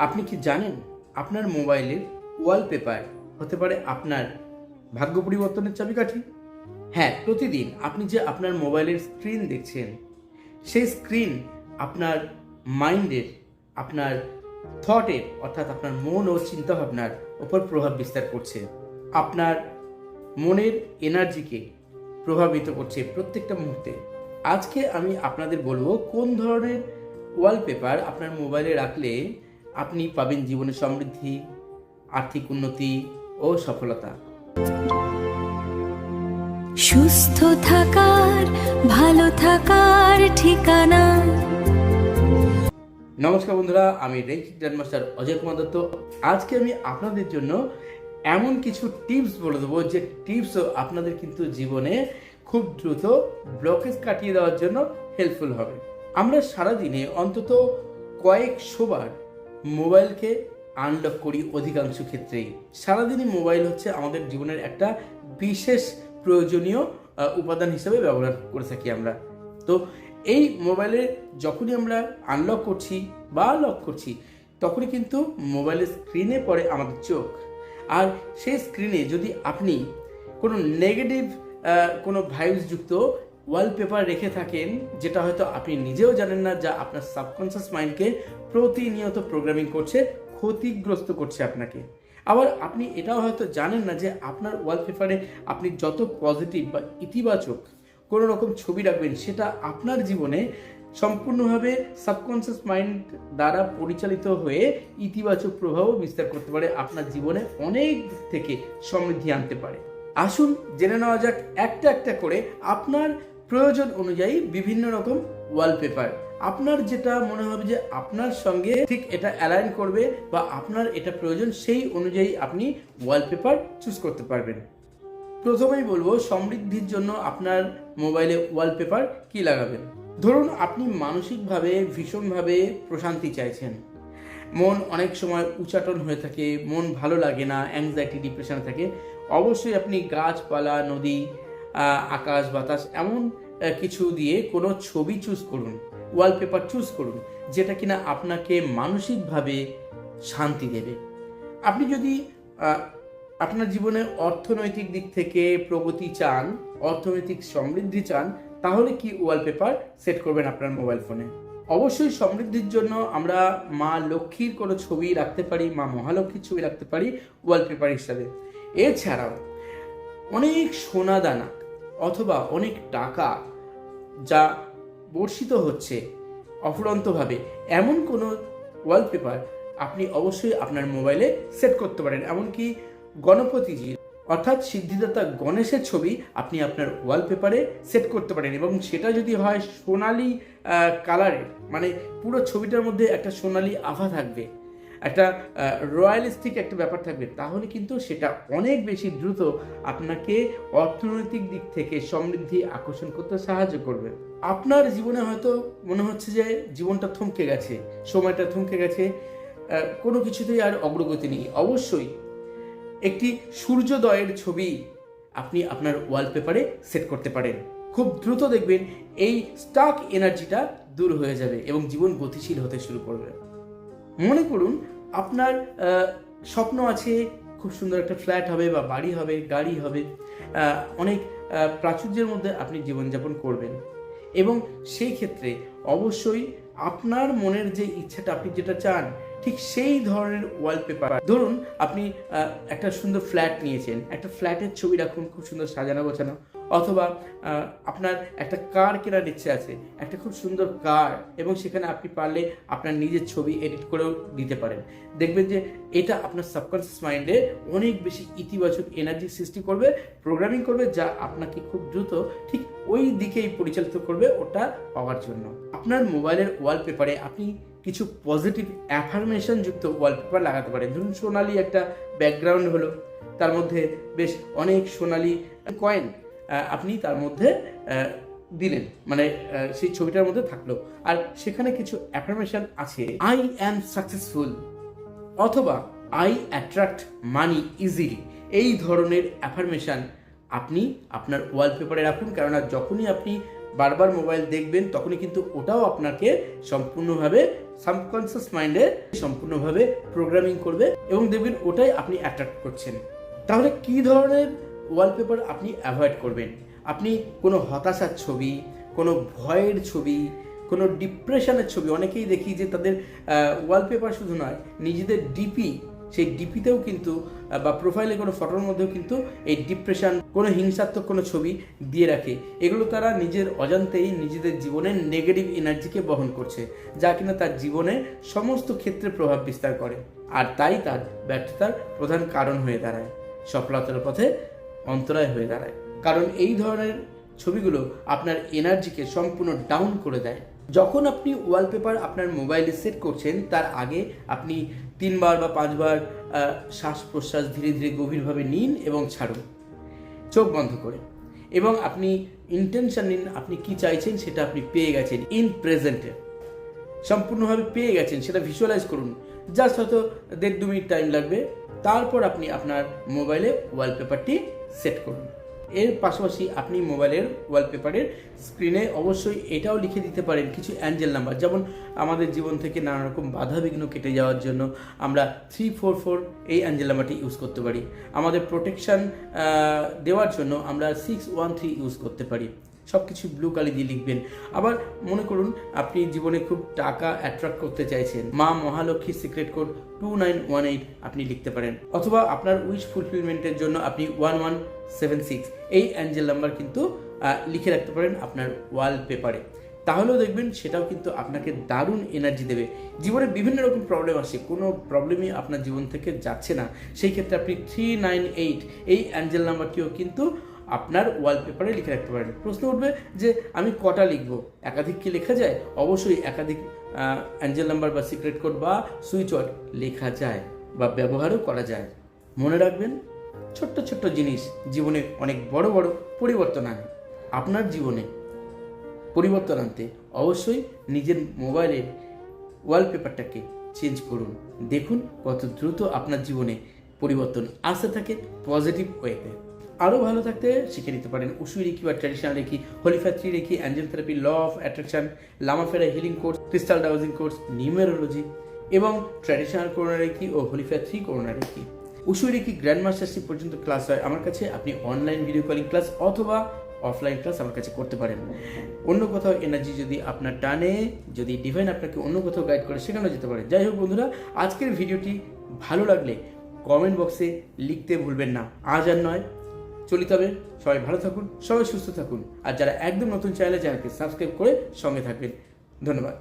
আপনি কি জানেন আপনার মোবাইলের ওয়ালপেপার হতে পারে আপনার ভাগ্য পরিবর্তনের চাবিকাঠি? হ্যাঁ, প্রতিদিন আপনি যে আপনার মোবাইলের স্ক্রিন দেখছেন, সেই স্ক্রিন আপনার মাইন্ডের, আপনার থটের অর্থাৎ আপনার মন ও চিন্তাভাবনার ওপর প্রভাব বিস্তার করছে। আপনার মনের এনার্জিকে প্রভাবিত করছে প্রত্যেকটা মুহূর্তে। আজকে আমি আপনাদের বলবো কোন ধরনের ওয়ালপেপার আপনার মোবাইলে রাখলে আপনি পাবেন জীবনে সমৃদ্ধি, আর্থিক উন্নতি ও সফলতা। সুস্থ থাকার, ভালো থাকার ঠিকানা। নমস্কার বন্ধুরা, আমি রেঞ্চ গ্র্যান্ডমাস্টার অজয় কুমার দত্ত। আজকে আমি আপনাদের জন্য এমন কিছু টিপস বলে দেবো যে টিপসও আপনাদের কিন্তু জীবনে খুব দ্রুত ব্লকেজ কাটিয়ে দেওয়ার জন্য হেল্পফুল হবে। আমরা সারাদিনে অন্তত কয়েকশোবার মোবাইলকে আনলক করি। অধিকাংশ ক্ষেত্রেই সারাদিনই মোবাইল হচ্ছে আমাদের জীবনের একটা বিশেষ প্রয়োজনীয় উপাদান হিসেবে ব্যবহার করে থাকি আমরা। তো এই মোবাইলে যখনই আমরা আনলক করছি বা লক করছি, তখনই কিন্তু মোবাইলের স্ক্রিনে পড়ে আমাদের চোখ। আর সেই স্ক্রিনে যদি আপনি কোনো নেগেটিভ কোনো ভাইবসযুক্ত ওয়ালপেপার রেখে থাকেন, যেটা হয়তো আপনি নিজেও জানেন না, যা আপনার সাবকনসিয়াস মাইন্ডকে প্রতিনিয়ত প্রোগ্রামিং করছে, ক্ষতিগ্রস্ত করছে আপনাকে। আবার আপনি এটাও হয়তো জানেন না যে আপনার ওয়ালপেপারে আপনি যত পজিটিভ বা ইতিবাচক কোনো রকম ছবি রাখবেন, সেটা আপনার জীবনে সম্পূর্ণভাবে সাবকনসিয়াস মাইন্ড দ্বারা পরিচালিত হয়ে ইতিবাচক প্রভাবও বিস্তার করতে পারে, আপনার জীবনে অনেক দিক থেকে সমৃদ্ধি আনতে পারে। আসুন জেনে নেওয়া যাক একটা একটা করে আপনার প্রয়োজন অনুযায়ী বিভিন্ন রকম ওয়ালপেপার। আপনার যেটা মনে হবে যে আপনার সঙ্গে ঠিক এটা অ্যালাইন করবে বা আপনার এটা প্রয়োজন, সেই অনুযায়ী আপনি ওয়ালপেপার চুজ করতে পারবেন। প্রথমেই বলবো, সমৃদ্ধির জন্য আপনার মোবাইলে ওয়ালপেপার কি লাগাবেন। ধরুন আপনি মানসিকভাবে ভীষণভাবে প্রশান্তি চাইছেন, মন অনেক সময় উচাটন হয়ে থাকে, মন ভালো লাগে না, অ্যাংজাইটি ডিপ্রেশন থাকে। অবশ্যই আপনি গাছপালা, নদী, আকাশ বাতাস এমন কিছু দিয়ে কোনো ছবি চুজ করুন, ওয়ালপেপার চুজ করুন, যেটা কিনা আপনাকে মানসিকভাবে শান্তি দেবে। আপনি যদি আপনার জীবনে অর্থনৈতিক দিক থেকে প্রগতি চান, অর্থনৈতিক সমৃদ্ধি চান, তাহলে কি ওয়ালপেপার সেট করবেন আপনার মোবাইল ফোনে? অবশ্যই সমৃদ্ধির জন্য আমরা মা লক্ষ্মীর কোনো ছবি রাখতে পারি, মা মহালক্ষ্মীর ছবি রাখতে পারি ওয়ালপেপার হিসাবে। এছাড়াও অনেক সোনা দানা অথবা অনেক টাকা যা বর্ষিত হচ্ছে অফুরন্তভাবে, এমন কোনো ওয়ালপেপার আপনি অবশ্যই আপনার মোবাইলে সেট করতে পারেন। এমনকি গণপতিজির অর্থাৎ সিদ্ধিদাতা গণেশের ছবি আপনি আপনার ওয়ালপেপারে সেট করতে পারেন, এবং সেটা যদি হয় সোনালি কালারের, মানে পুরো ছবিটার মধ্যে একটা সোনালি আভা থাকবে, একটা রয়্যালিস্টিক একটা ব্যাপার থাকবে, তাহলে কিন্তু সেটা অনেক বেশি দ্রুত আপনাকে অর্থনৈতিক দিক থেকে সমৃদ্ধি আকর্ষণ করতে সাহায্য করবে। আপনার জীবনে হয়তো মনে হচ্ছে যে জীবনটা থমকে গেছে, সময়টা থমকে গেছে, কোনো কিছুতেই আর অগ্রগতি নেই। অবশ্যই একটি সূর্যোদয়ের ছবি আপনি আপনার ওয়ালপেপারে সেট করতে পারেন। খুব দ্রুত দেখবেন এই স্টাক এনার্জিটা দূর হয়ে যাবে এবং জীবন গতিশীল হতে শুরু করবে। মনে করুন আপনার স্বপ্ন আছে খুব সুন্দর একটা ফ্ল্যাট হবে বা বাড়ি হবে, গাড়ি হবে, অনেক প্রাচুর্যের মধ্যে আপনি জীবনযাপন করবেন, এবং সেই ক্ষেত্রে অবশ্যই আপনার মনের যে ইচ্ছাটা, আপনি যেটা চান, ঠিক সেই ধরনের ওয়ালপেপার। ধরুন আপনি একটা সুন্দর ফ্ল্যাট নিয়েছেন, একটা ফ্ল্যাটের ছবি রাখুন খুব সুন্দর সাজানো গোছানো। অথবা আপনার একটা কার কেনার ইচ্ছে আছে, একটা খুব সুন্দর কার, এবং সেখানে আপনি পারলে আপনার নিজের ছবি এডিট করেও দিতে পারেন। দেখবেন যে এটা আপনার সাবকনসিয়াস মাইন্ডে অনেক বেশি ইতিবাচক এনার্জি সৃষ্টি করবে, প্রোগ্রামিং করবে, যা আপনাকে খুব দ্রুত ঠিক ওই দিকেই পরিচালিত করবে ওটা পাওয়ার জন্য। আপনার মোবাইলের ওয়ালপেপারে আপনি কিছু পজিটিভ অ্যাফার্মেশন যুক্ত ওয়ালপেপার লাগাতে পারেন। ধরুন সোনালি একটা ব্যাকগ্রাউন্ড হলো, তার মধ্যে বেশ অনেক সোনালি কয়েন আপনি তার মধ্যে দিলেন, মানে সেই ছবিটার মধ্যে থাকলো, আর সেখানে কিছু অ্যাফার্মেশন আছে, আই অ্যাম সাকসেসফুল অথবা আই অ্যাট্রাক্ট মানি ইজিলি। এই ধরনের অ্যাফার্মেশন আপনি আপনার ওয়ালপেপারে রাখুন, কেননা যখনই আপনি বারবার মোবাইল দেখবেন, তখনই কিন্তু ওটাও আপনাকে সম্পূর্ণভাবে সাবকনসিয়াস মাইন্ডে সম্পূর্ণভাবে প্রোগ্রামিং করবে এবং দেখবেন ওটাই আপনি অ্যাট্রাক্ট করছেন। তাহলে কি ধরনের ওয়ালপেপার আপনি অ্যাভয়েড করবেন? আপনি কোনো হতাশার ছবি, কোনো ভয়ের ছবি, কোনো ডিপ্রেশনের ছবি, অনেকেই দেখি যে তাদের ওয়ালপেপার শুধু নয়, নিজেদের ডিপি, সেই ডিপিতেও কিন্তু বা প্রোফাইলে কোনো ফটোর মধ্যেও কিন্তু এই ডিপ্রেশন, কোনো হিংসাত্মক কোনো ছবি দিয়ে রাখে। এগুলো তারা নিজের অজান্তেই নিজেদের জীবনের নেগেটিভ এনার্জিকে বহন করছে, যা কিনা তার জীবনে সমস্ত ক্ষেত্রে প্রভাব বিস্তার করে, আর তাই তার ব্যর্থতার প্রধান কারণ হয়ে দাঁড়ায়, সফলতার পথে অন্তরায় হয়ে দাঁড়ায়। কারণ এই ধরনের ছবিগুলো আপনার এনার্জিকে সম্পূর্ণ ডাউন করে দেয়। যখন আপনি ওয়ালপেপার আপনার মোবাইলে সেট করছেন, তার আগে আপনি 3 বার বা 5 বার শ্বাস প্রশ্বাস ধীরে ধীরে গভীরভাবে নিন এবং ছাড়ুন, চোখ বন্ধ করে। এবং আপনি ইন্টেনশন নিন, আপনি কি চাইছেন সেটা আপনি পেয়ে গেছেন, ইন প্রেজেন্টে সম্পূর্ণভাবে পেয়ে গেছেন, সেটা ভিজুয়ালাইজ করুন। জাস্ট হয়তো 1.5-2 মিনিট টাইম লাগবে। তারপর আপনি আপনার মোবাইলে ওয়ালপেপারটি সেট করুন। এর পাশাপাশি আপনি মোবাইলের ওয়ালপেপারের স্ক্রিনে অবশ্যই এটাও লিখে দিতে পারেন কিছু অ্যাঞ্জেল নাম্বার, যেমন আমাদের জীবন থেকে নানা রকম বাধা বিঘ্ন কেটে যাওয়ার জন্য আমরা 344 এই অ্যাঞ্জেল নাম্বারটি ইউজ করতে পারি। আমাদের প্রোটেকশন দেওয়ার জন্য আমরা 613 ইউজ করতে পারি। সব কিছু ব্লু কালি দিয়ে লিখবেন। আবার মনে করুন আপনি জীবনে খুব টাকা অ্যাট্রাক্ট করতে চাইছেন, মা মহালক্ষ্মীর সিক্রেট কোড 2918 আপনি লিখতে পারেন। অথবা আপনার উইশ ফুলফিলমেন্টের জন্য আপনি 1176 এই অ্যাঞ্জেল নাম্বার কিন্তু লিখে রাখতে পারেন আপনার ওয়ালপেপারে। তাহলেও দেখবেন সেটাও কিন্তু আপনাকে দারুণ এনার্জি দেবে। জীবনে বিভিন্ন রকম প্রবলেম আসে, কোনো প্রবলেমই আপনার জীবন থেকে যাচ্ছে না, সেই ক্ষেত্রে আপনি 398 এই অ্যাঞ্জেল নাম্বারটিও কিন্তু আপনার ওয়ালপেপারে লিখে রাখতে পারেন। প্রশ্ন উঠবে যে আমি কটা লিখবো, একাধিক কি লেখা যায়? অবশ্যই একাধিক অ্যাঞ্জেল নাম্বার বা সিক্রেট কোড বা সুইচ ওয়ার্ড লেখা যায় বা ব্যবহারও করা যায়। মনে রাখবেন, ছোট্ট ছোট্ট জিনিস জীবনে অনেক বড় বড় পরিবর্তন আনে। আপনার জীবনে পরিবর্তন আনতে অবশ্যই নিজের মোবাইলের ওয়ালপেপারটাকে চেঞ্জ করুন। দেখুন কত দ্রুত আপনার জীবনে পরিবর্তন আসতে থাকে পজিটিভ ওয়েতে। আরও ভালো থাকতে শিখে নিতে পারেন উশুই রেকি বা traditional reiki, holy fire three reiki, angel therapy, law of attraction, লামাফেরা healing course, crystal dowsing course, numerology এবং ট্র্যাডিশনাল করোনা রেকি ও holy fire three corona reiki. Usui reiki grand mastership পর্যন্ত ক্লাস হয় আমার কাছে। আপনি অনলাইন ভিডিও কলিং ক্লাস অথবা অফলাইন ক্লাস আমার কাছে করতে পারেন। অন্য কোথাও এনার্জি যদি আপনার টানে, যদি ডিভাইন আপনাকে অন্য কোথাও গাইড করে, সেখানেও যেতে পারে। যাই হোক বন্ধুরা, আজকের ভিডিওটি ভালো লাগলে কমেন্ট বক্সে লিখতে ভুলবেন না। আজ আর নয়, চলিতে হবে। সবাই ভালো থাকুন, সবাই সুস্থ থাকুন। আর যারা একদম নতুন চ্যানেলে চ্যানেলকে সাবস্ক্রাইব করে সঙ্গে থাকবেন। ধন্যবাদ।